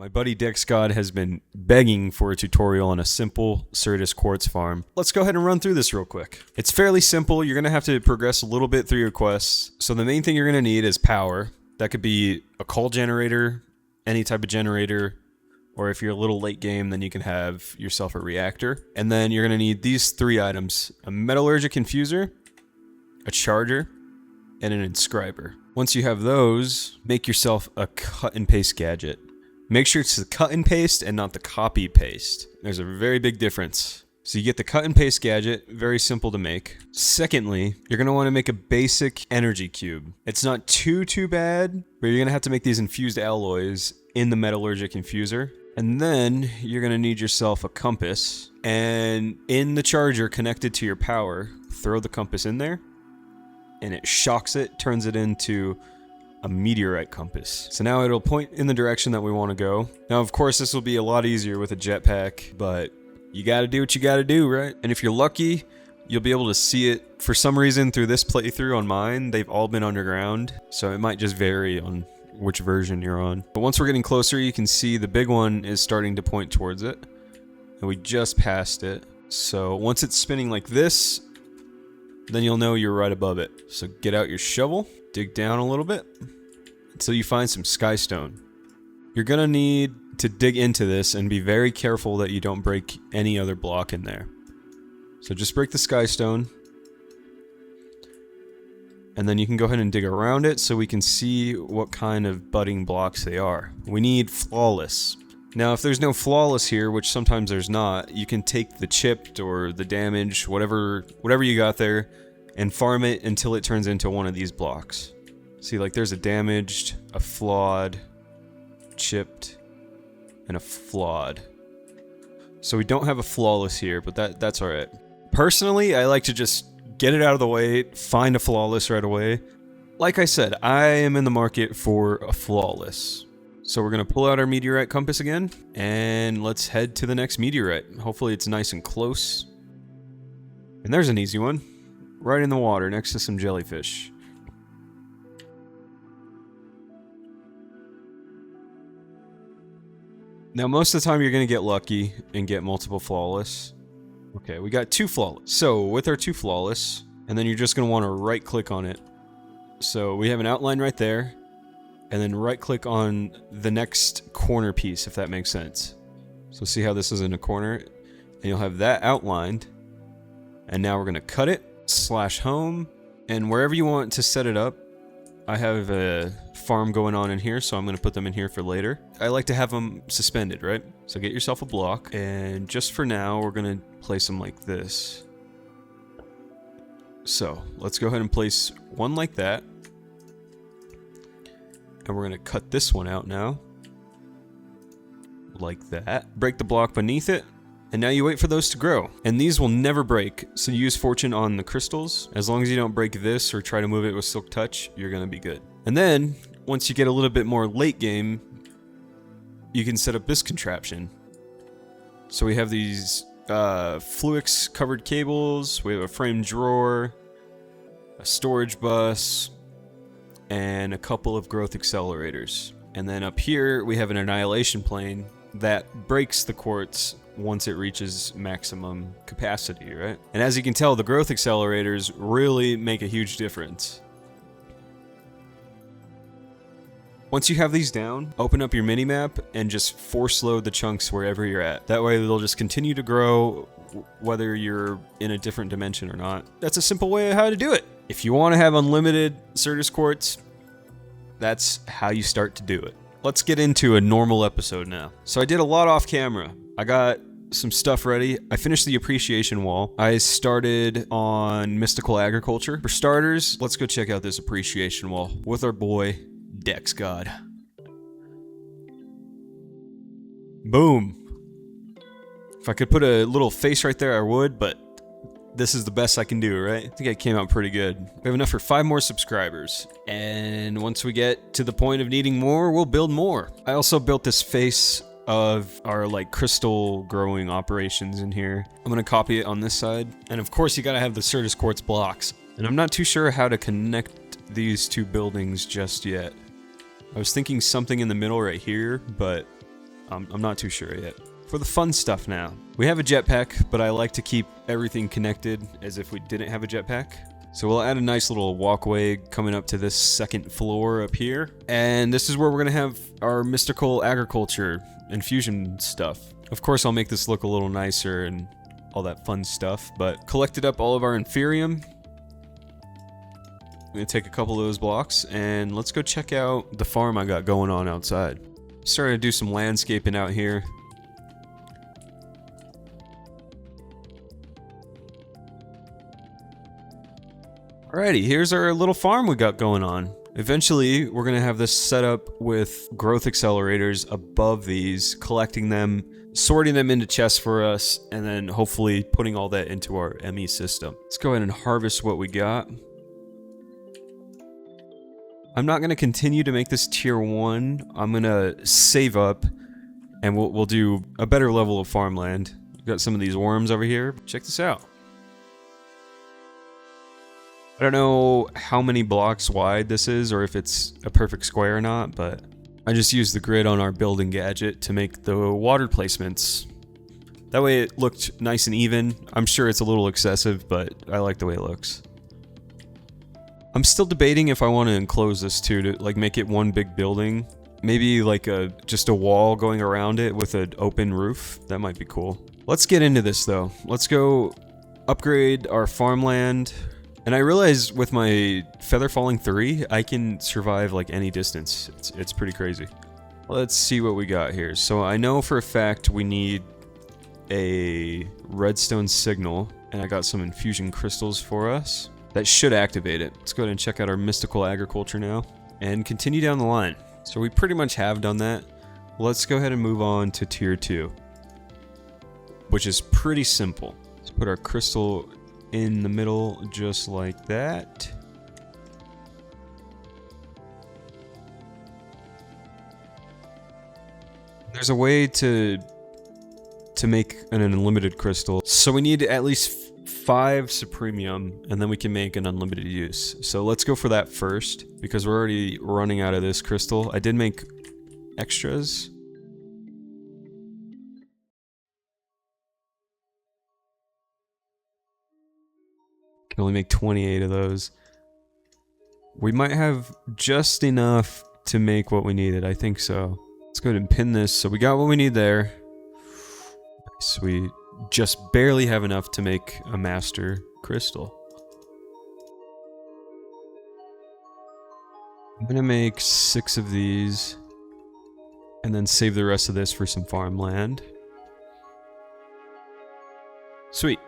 My buddy Dex God has been begging for a tutorial on a simple Certus quartz farm. Let's go ahead and run through this real quick. It's fairly simple. You're going to have to progress a little bit through your quests. So the main thing you're going to need is power. That could be a coal generator, any type of generator, or if you're a little late game, then you can have yourself a reactor. And then you're going to need these three items: a metallurgic infuser, a charger, and an inscriber. Once you have those, make yourself a cut and paste gadget. Make sure it's the cut and paste and not the copy paste. There's a very big difference. So you get the cut and paste gadget, very simple to make. Secondly, you're going to want to make a basic energy cube. It's not too bad, but you're going to have to make these infused alloys in the metallurgic infuser. And then you're going to need yourself a compass. And in the charger connected to your power, throw the compass in there. And it shocks it, turns it into a meteorite compass. So now it'll point in the direction that we want to go. Now, of course, this will be a lot easier with a jetpack, but you gotta do what you gotta do, right? And if you're lucky, you'll be able to see it. For some reason, through this playthrough on mine, they've all been underground, so it might just vary on which version you're on. But once we're getting closer, you can see the big one is starting to point towards it, and we just passed it. So once it's spinning like this, then you'll know you're right above it. So get out your shovel, dig down a little bit until you find some skystone. You're gonna need to dig into this and be very careful that you don't break any other block in there. So just break the skystone, and then you can go ahead and dig around it so we can see what kind of budding blocks they are. We need flawless. Now, if there's no flawless here, which sometimes there's not, you can take the chipped or the damaged, whatever you got there, and farm it until it turns into one of these blocks. See, like there's a damaged, a flawed, chipped, and a flawed. So we don't have a flawless here, but that's alright. Personally, I like to just get it out of the way, find a flawless right away. Like I said, I am in the market for a flawless. So we're going to pull out our meteorite compass again, and let's head to the next meteorite. Hopefully it's nice and close. And there's an easy one. Right in the water, next to some jellyfish. Now, most of the time you're going to get lucky and get multiple flawless. Okay, we got 2 flawless. So, with our 2 flawless, and then you're just going to want to right-click on it. So, we have an outline right there. And then right-click on the next corner piece, if that makes sense. So see how this is in a corner? And you'll have that outlined. And now we're going to cut it, /home, and wherever you want to set it up. I have a farm going on in here, so I'm going to put them in here for later. I like to have them suspended, right? So get yourself a block, and just for now, we're going to place them like this. So let's go ahead and place one like that. And we're going to cut this one out now. Like that. Break the block beneath it. And now you wait for those to grow. And these will never break, so use fortune on the crystals. As long as you don't break this or try to move it with silk touch, you're going to be good. And then, once you get a little bit more late game, you can set up this contraption. So we have these Fluix covered cables, we have a frame drawer, a storage bus, and a couple of growth accelerators. And then up here, we have an annihilation plane that breaks the quartz once it reaches maximum capacity, right? And as you can tell, the growth accelerators really make a huge difference. Once you have these down, open up your minimap and just force load the chunks wherever you're at. That way they'll just continue to grow whether you're in a different dimension or not. That's a simple way of how to do it. If you want to have unlimited Certus quartz, that's how you start to do it. Let's get into a normal episode now. So I did a lot off camera. I got some stuff ready. I finished the appreciation wall. I started on mystical agriculture. For starters, let's go check out this appreciation wall with our boy, Dex God. Boom. If I could put a little face right there, I would, but this is the best I can do, right? I think it came out pretty good. We have enough for 5 more subscribers. And once we get to the point of needing more, we'll build more. I also built this face of our crystal growing operations in here. I'm gonna copy it on this side. And of course you gotta have the Certus quartz blocks. And I'm not too sure how to connect these 2 buildings just yet. I was thinking something in the middle right here, but I'm not too sure yet. For the fun stuff now. We have a jetpack, but I like to keep everything connected as if we didn't have a jetpack. So we'll add a nice little walkway coming up to this second floor up here. And this is where we're gonna have our mystical agriculture infusion stuff. Of course, I'll make this look a little nicer and all that fun stuff, but collected up all of our Inferium. I'm gonna take a couple of those blocks and let's go check out the farm I got going on outside. Starting to do some landscaping out here. Alrighty, here's our little farm we got going on. Eventually, we're gonna have this set up with growth accelerators above these, collecting them, sorting them into chests for us, and then hopefully putting all that into our ME system. Let's go ahead and harvest what we got. I'm not gonna continue to make this tier 1. I'm gonna save up, and we'll do a better level of farmland. We've got some of these worms over here. Check this out. I don't know how many blocks wide this is or if it's a perfect square or not, but I just used the grid on our building gadget to make the water placements. That way it looked nice and even. I'm sure it's a little excessive, but I like the way it looks. I'm still debating if I want to enclose this too, to like make it one big building. Maybe like just a wall going around it with an open roof. That might be cool. Let's get into this though. Let's go upgrade our farmland. And I realize with my Feather Falling 3, I can survive like any distance. It's pretty crazy. Let's see what we got here. So I know for a fact we need a redstone signal, and I got some infusion crystals for us. That should activate it. Let's go ahead and check out our mystical agriculture now, and continue down the line. So we pretty much have done that. Let's go ahead and move on to tier 2, which is pretty simple. Let's put our crystal in the middle just like that. There's a way to make an unlimited crystal. So we need at least 5 supremium and then we can make an unlimited use. So let's go for that first because we're already running out of this crystal. I did make extras. Can only make 28 of those. We might have just enough to make what we needed. I think so. Let's go ahead and pin this. So we got what we need there. So we just barely have enough to make a master crystal. I'm gonna make 6 of these and then save the rest of this for some farmland. Sweet.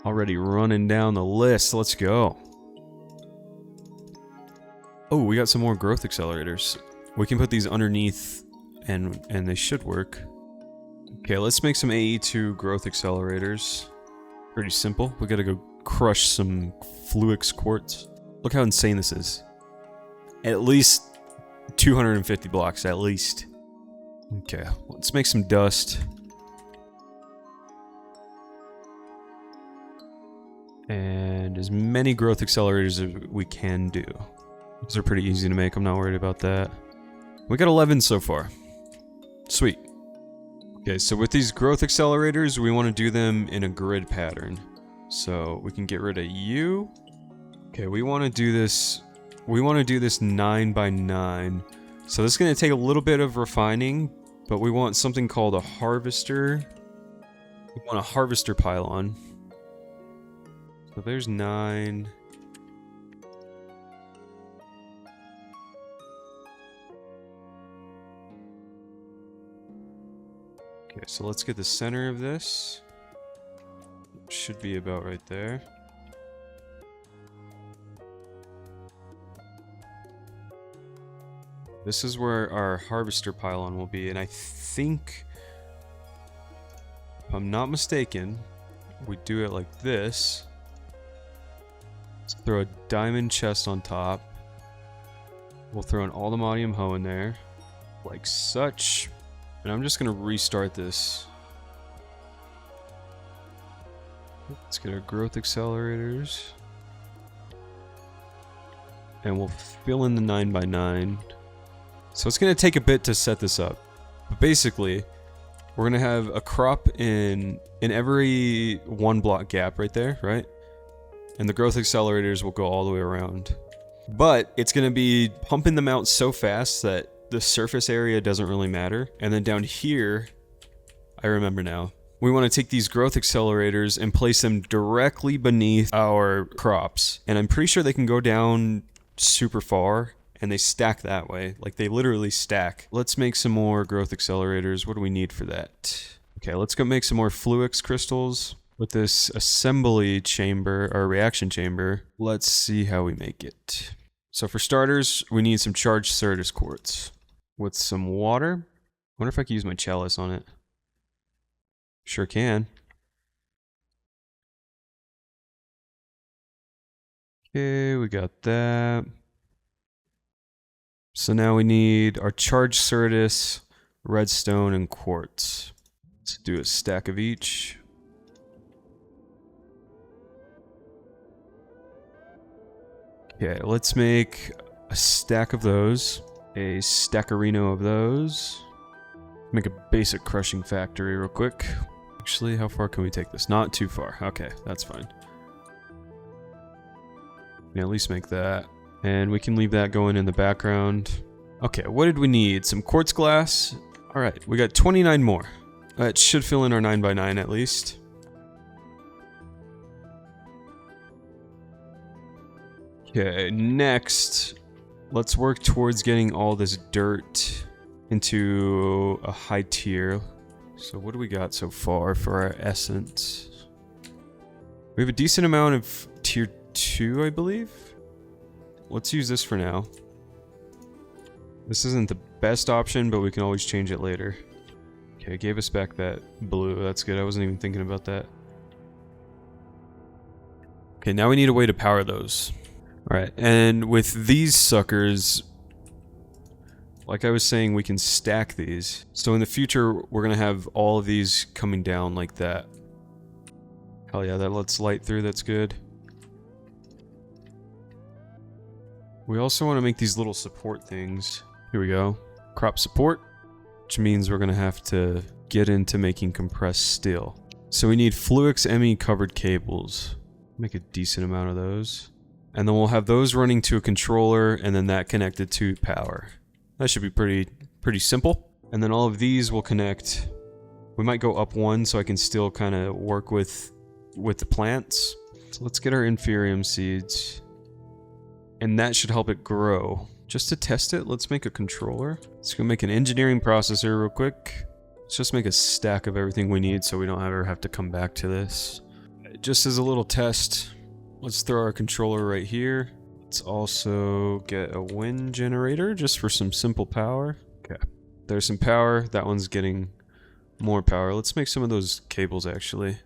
Already running down the list. Let's go. Oh, we got some more growth accelerators. We can put these underneath and they should work. Okay, let's make some AE2 growth accelerators. Pretty simple. We gotta go crush some Fluix quartz. Look how insane this is. At least 250 blocks, at least. Okay, let's make some dust. And as many growth accelerators as we can do. Those are pretty easy to make, I'm not worried about that. We got 11 so far. Sweet. Okay, so with these growth accelerators, we want to do them in a grid pattern. So we can get rid of you. Okay, we want to do this 9 by 9. So this is going to take a little bit of refining, but we want something called a harvester. We want a harvester pylon. So there's 9. Okay, so let's get the center of this. Should be about right there. This is where our harvester pylon will be, and I think, if I'm not mistaken, we do it like this. Let's throw a diamond chest on top. We'll throw an aluminium hoe in there, like such. And I'm just gonna restart this. Let's get our growth accelerators. And we'll fill in the 9x9. So it's going to take a bit to set this up. But basically, we're going to have a crop in every 1 block gap right there, right? And the growth accelerators will go all the way around. But it's going to be pumping them out so fast that the surface area doesn't really matter. And then down here, I remember now, we want to take these growth accelerators and place them directly beneath our crops. And I'm pretty sure they can go down super far and they stack that way. Like they literally stack. Let's make some more growth accelerators. What do we need for that? Okay, let's go make some more Fluix crystals. With this assembly chamber, or reaction chamber, let's see how we make it. So for starters, we need some charged Certus quartz. With some water. I wonder if I can use my chalice on it. Sure can. Okay, we got that. So now we need our charged Certus, redstone, and quartz. Let's do a stack of each. Okay, let's make a stack of those, a stackerino of those. Make a basic crushing factory real quick. Actually, how far can we take this? Not too far. Okay, that's fine. Yeah, at least make that. And we can leave that going in the background. Okay, what did we need? Some quartz glass. Alright, we got 29 more. That should fill in our 9x9 at least. Okay, next, let's work towards getting all this dirt into a high tier. So what do we got so far for our essence? We have a decent amount of tier 2, I believe. Let's use this for now. This isn't the best option, but we can always change it later. Okay, it gave us back that blue. That's good. I wasn't even thinking about that. Okay, now we need a way to power those. Alright, and with these suckers, like I was saying, we can stack these. So in the future, we're going to have all of these coming down like that. Hell yeah, that lets light through, that's good. We also want to make these little support things. Here we go. Crop support, which means we're going to have to get into making compressed steel. So we need Fluix ME covered cables. Make a decent amount of those. And then we'll have those running to a controller and then that connected to power. That should be pretty simple. And then all of these will connect. We might go up one so I can still kind of work with the plants. So let's get our Inferium seeds. And that should help it grow. Just to test it, let's make a controller. Let's go make an engineering processor real quick. Let's just make a stack of everything we need so we don't ever have to come back to this. Just as a little test, let's throw our controller right here. Let's also get a wind generator just for some simple power. Okay, there's some power. That one's getting more power. Let's make some of those cables actually.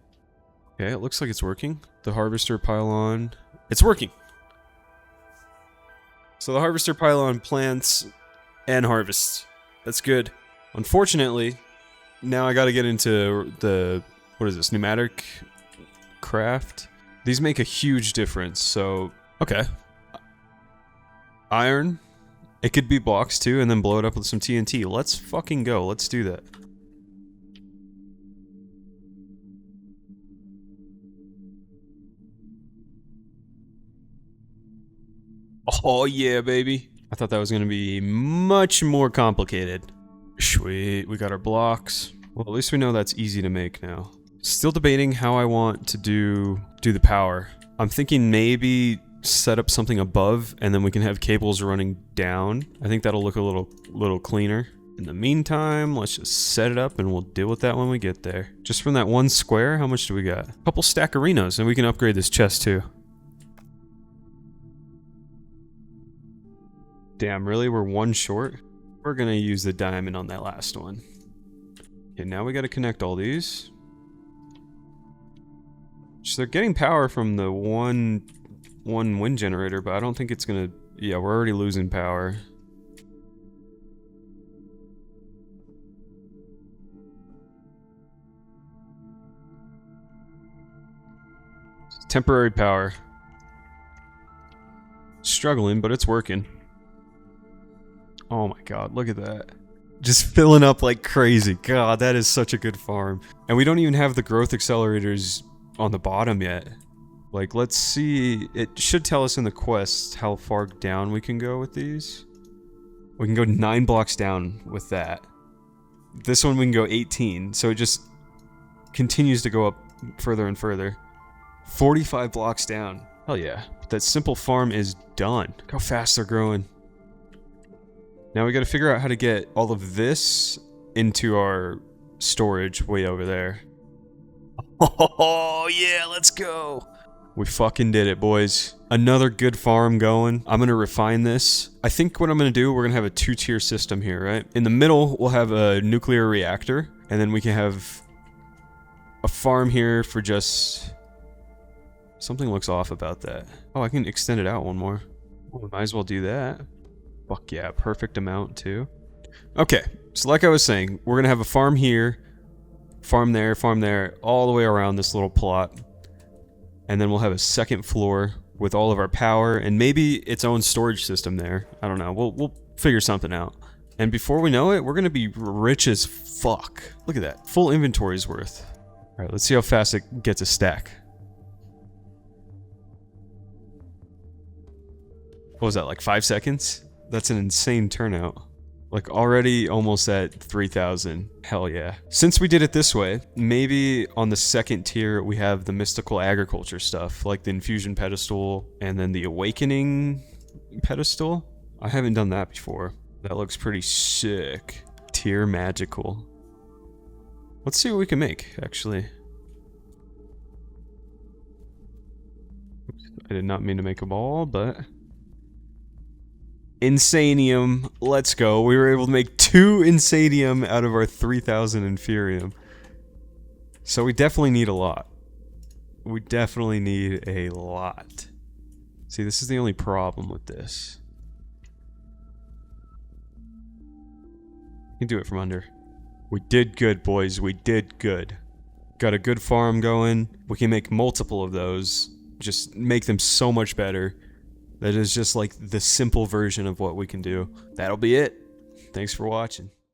Okay, it looks like it's working. The harvester pylon, it's working. So the harvester pylon plants and harvests. That's good. Unfortunately, now I gotta get into the, what is this, pneumatic craft? These make a huge difference, so, okay. Iron. It could be blocks too, and then blow it up with some TNT. Let's fucking go. Let's do that. Oh yeah, baby. I thought that was gonna be much more complicated. Sweet, we got our blocks. Well, at least we know that's easy to make now. Still debating how I want to do the power. I'm thinking maybe set up something above and then we can have cables running down. I think that'll look a little cleaner. In the meantime, let's just set it up and we'll deal with that when we get there. Just from that one square, how much do we got? A couple stackerinos, and we can upgrade this chest too. Damn, really? We're one short? We're gonna use the diamond on that last one. Okay, now we gotta connect all these. So they're getting power from the one wind generator, but I don't think it's gonna... Yeah, we're already losing power. Temporary power. Struggling, but it's working. Oh my god, look at that. Just filling up like crazy. God, that is such a good farm. And we don't even have the growth accelerators on the bottom yet. Like, let's see. It should tell us in the quest how far down we can go with these. We can go 9 blocks down with that. This one we can go 18, so it just continues to go up further and further. 45 blocks down. Hell yeah. That simple farm is done. Look how fast they're growing. Now we gotta figure out how to get all of this into our storage way over there. Oh yeah, let's go! We fucking did it, boys. Another good farm going. I'm gonna refine this. I think what I'm gonna do, we're gonna have a 2-tier system here, right? In the middle, we'll have a nuclear reactor, and then we can have a farm here for just... Something looks off about that. Oh, I can extend it out one more. Well, we might as well do that. Fuck yeah, perfect amount too. Okay, so like I was saying, we're gonna have a farm here, farm there, all the way around this little plot. And then we'll have a second floor with all of our power and maybe its own storage system there. I don't know, we'll figure something out. And before we know it, we're gonna be rich as fuck. Look at that, full inventory's worth. All right, let's see how fast it gets a stack. What was that, like 5 seconds? That's an insane turnout. Like already almost at 3,000. Hell yeah. Since we did it this way, maybe on the second tier we have the mystical agriculture stuff, like the infusion pedestal and then the awakening pedestal. I haven't done that before. That looks pretty sick. Tier magical. Let's see what we can make, actually. I did not mean to make a ball, but... Insanium, let's go. We were able to make 2 Insanium out of our 3,000 Inferium. So we definitely need a lot. We definitely need a lot. See, this is the only problem with this. You can do it from under. We did good, boys. We did good. Got a good farm going. We can make multiple of those. Just make them so much better. That is just like the simple version of what we can do. That'll be it. Thanks for watching.